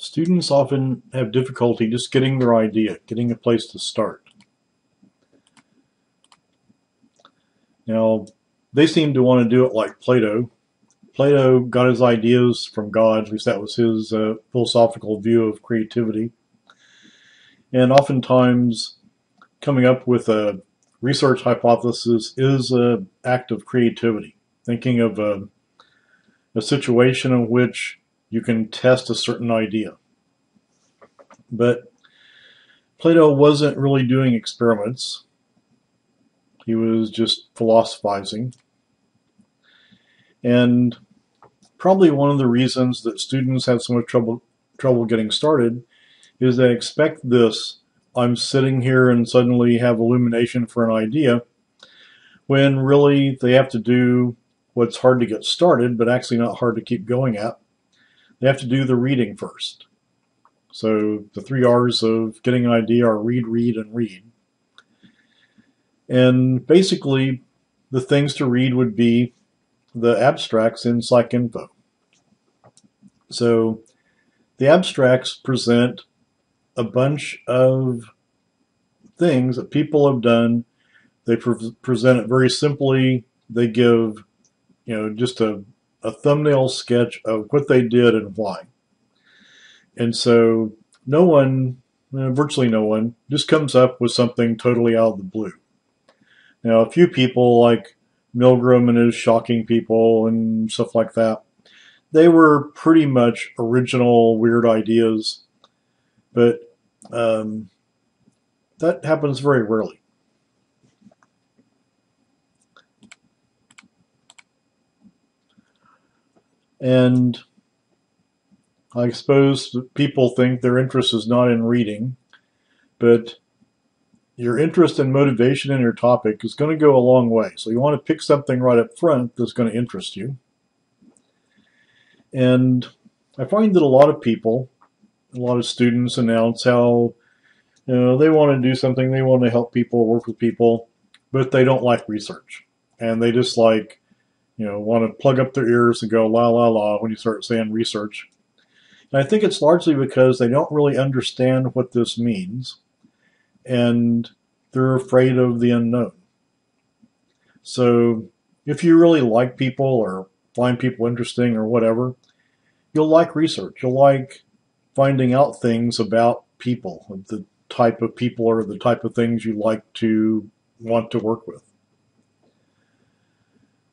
Students often have difficulty just getting their idea, getting a place to start. Now, they seem to want to do it like Plato. Plato got his ideas from God, at least that was his philosophical view of creativity. And oftentimes, coming up with a research hypothesis is an act of creativity, thinking of a situation in which you can test a certain idea. But Plato wasn't really doing experiments. He was just philosophizing. And probably one of the reasons that students have so much trouble getting started is they expect this, I'm sitting here and suddenly have illumination for an idea, when really they have to do what's hard to get started, but actually not hard to keep going at. They have to do the reading first. So the 3 R's of getting an idea are read, read, and read. And basically, the things to read would be the abstracts in Psyc.info. So the abstracts present a bunch of things that people have done. They present it very simply. They give, just a thumbnail sketch of what they did and why. And so no one, virtually no one, just comes up with something totally out of the blue. Now, a few people like Milgram and his Shocking People and stuff like that, they were pretty much original weird ideas, but that happens very rarely. And I suppose people think their interest is not in reading, but your interest and motivation in your topic is going to go a long way. So you want to pick something right up front that's going to interest you. And I find that a lot of people, a lot of students announce how they want to do something, they want to help people, work with people, but they don't like research. And they just want to plug up their ears and go la la la when you start saying research. And I think it's largely because they don't really understand what this means, and they're afraid of the unknown. So if you really like people or find people interesting or whatever, you'll like research. You'll like finding out things about people, the type of people or the type of things you like to want to work with.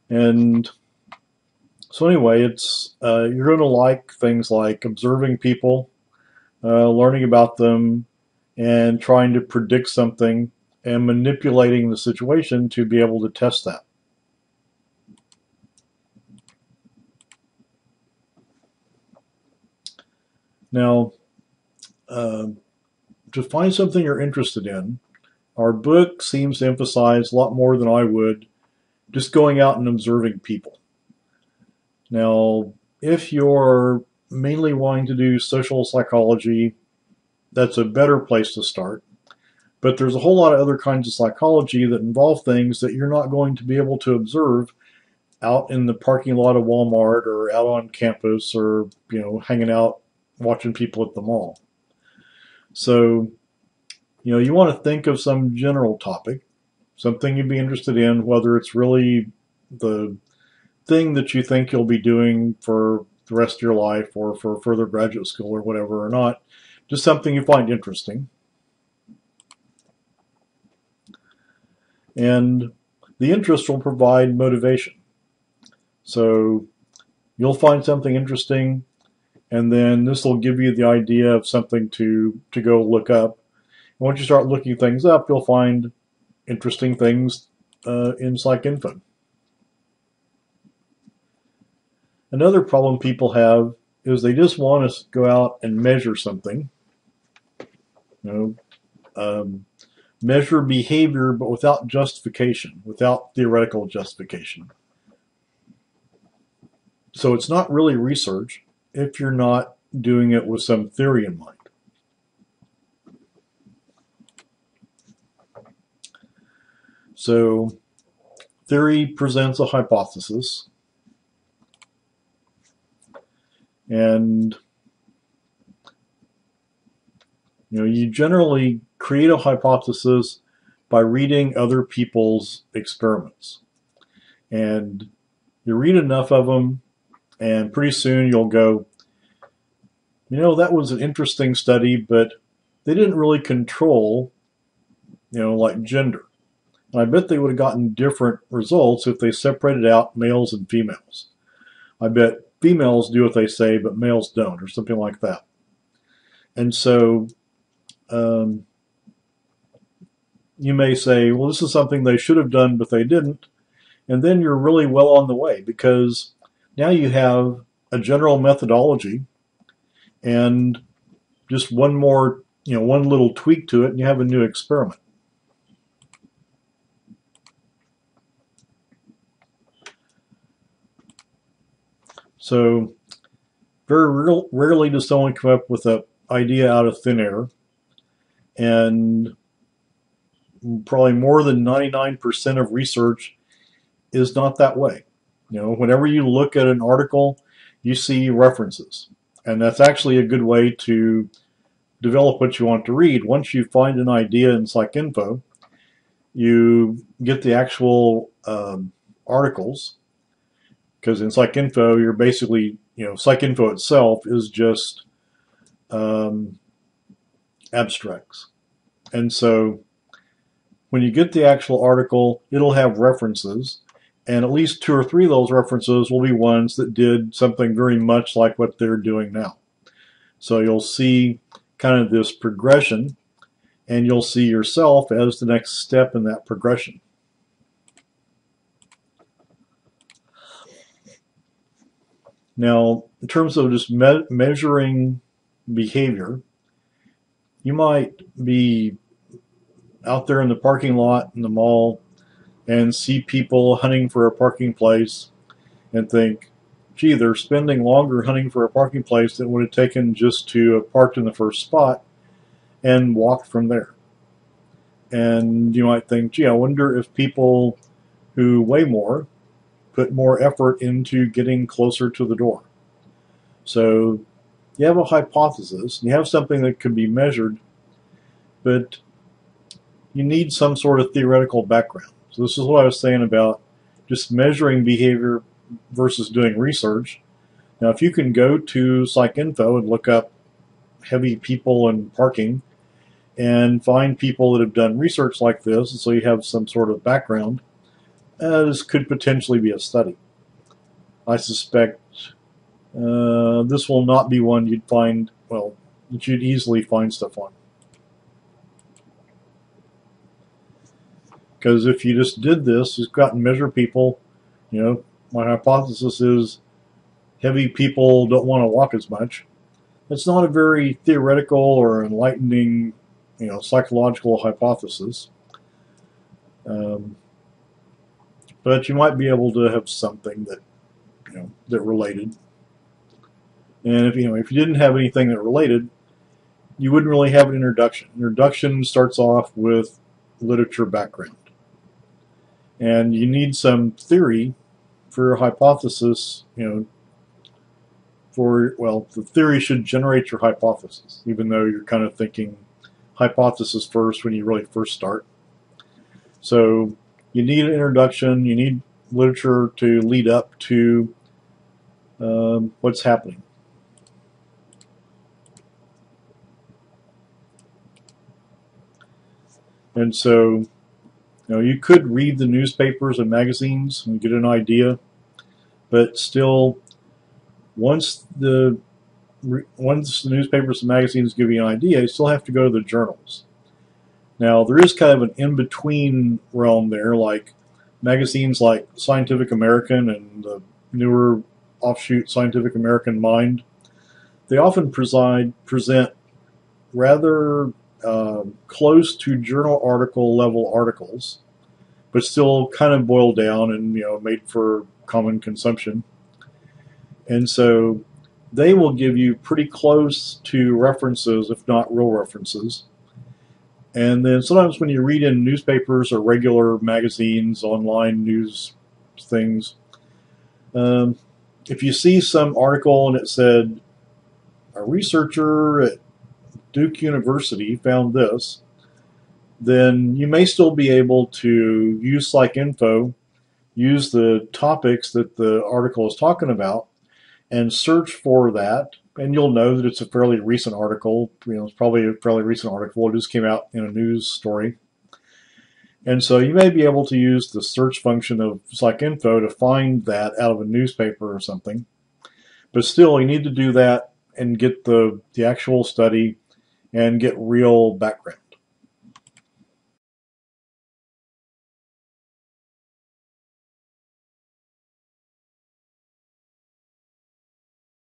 And so anyway, you're going to like things like observing people, learning about them, and trying to predict something and manipulating the situation to be able to test that. Now, to find something you're interested in, our book seems to emphasize a lot more than I would just going out and observing people. Now, if you're mainly wanting to do social psychology, that's a better place to start. But there's a whole lot of other kinds of psychology that involve things that you're not going to be able to observe out in the parking lot of Walmart or out on campus or, hanging out watching people at the mall. So, you want to think of some general topic, something you'd be interested in, whether it's really the thing that you think you'll be doing for the rest of your life or for further graduate school or whatever or not, just something you find interesting. And the interest will provide motivation. So you'll find something interesting, and then this will give you the idea of something to go look up. And once you start looking things up, you'll find interesting things in Psyc.info. Another problem people have is they just want to go out and measure something. Measure behavior, but without justification, without theoretical justification. So it's not really research if you're not doing it with some theory in mind. So theory presents a hypothesis, and You generally create a hypothesis by reading other people's experiments. And you read enough of them, and pretty soon you'll go, that was an interesting study, but they didn't really control, like gender. And I bet they would have gotten different results if they separated out males and females. I bet females do what they say, but males don't, or something like that. And so you may say, well, this is something they should have done, but they didn't. And then you're really well on the way, because now you have a general methodology and just one little tweak to it, and you have a new experiment. So very rarely does someone come up with an idea out of thin air, and probably more than 99% of research is not that way. Whenever you look at an article, you see references, and that's actually a good way to develop what you want to read. Once you find an idea in Psyc.info, you get the actual articles, because in Psyc.info you're basically, Psyc.info itself is just abstracts. And so when you get the actual article, it'll have references, and at least 2 or 3 of those references will be ones that did something very much like what they're doing now. So you'll see kind of this progression, and you'll see yourself as the next step in that progression. Now, in terms of just measuring behavior, you might be out there in the parking lot in the mall and see people hunting for a parking place and think, gee, they're spending longer hunting for a parking place than it would have taken just to have parked in the first spot and walked from there. And you might think, gee, I wonder if people who weigh more put more effort into getting closer to the door. So you have a hypothesis, you have something that can be measured, but you need some sort of theoretical background. So this is what I was saying about just measuring behavior versus doing research. Now, if you can go to Psyc.info and look up heavy people and parking and find people that have done research like this, and so you have some sort of background, this could potentially be a study. I suspect this will not be one you'd find, that you'd easily find stuff on. Because if you just did this, just go out and measure people, my hypothesis is heavy people don't want to walk as much. It's not a very theoretical or enlightening, psychological hypothesis. But you might be able to have something that, that related. And if you didn't have anything that related, you wouldn't really have an introduction. Introduction starts off with literature background. And you need some theory for your hypothesis, the theory should generate your hypothesis, even though you're kind of thinking hypothesis first when you really first start. So you need an introduction, you need literature to lead up to what's happening. And so you could read the newspapers and magazines and get an idea, but still, once the newspapers and magazines give you an idea, you still have to go to the journals. Now, there is kind of an in-between realm there, like magazines like Scientific American and the newer offshoot Scientific American Mind. They often present rather close to journal article level articles, but still kind of boiled down and made for common consumption. And so they will give you pretty close to references, if not real references. And then sometimes when you read in newspapers or regular magazines, online news things, if you see some article and it said a researcher at Duke University found this, then you may still be able to use Psyc.info, use the topics that the article is talking about, and search for that. And you'll know that it's a fairly recent article. It's probably a fairly recent article. It just came out in a news story. And so you may be able to use the search function of Psyc.info to find that out of a newspaper or something. But still, you need to do that and get the actual study and get real background.